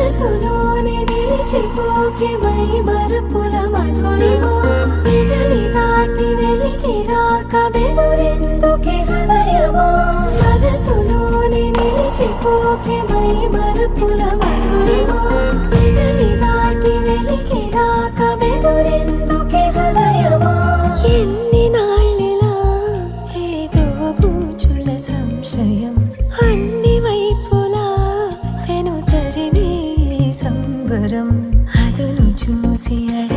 మనసులోని నిలిచిపోకే మై మరపుల మధురిమా పెదవి దాటి వెలికి రాక బెదురెందుకే హృదయమా మనసులోని నిలిచిపోకే మై మరపుల మధురిమా పెదవి దాటి వెలికి రాక బెదురెందుకే హృదయమా ఎన్ని నాళ్ళిలా ఏదో బూచుల సంశయం అన్ని వైపులా వెను తరిమే సంబరం అదును చూసి అడ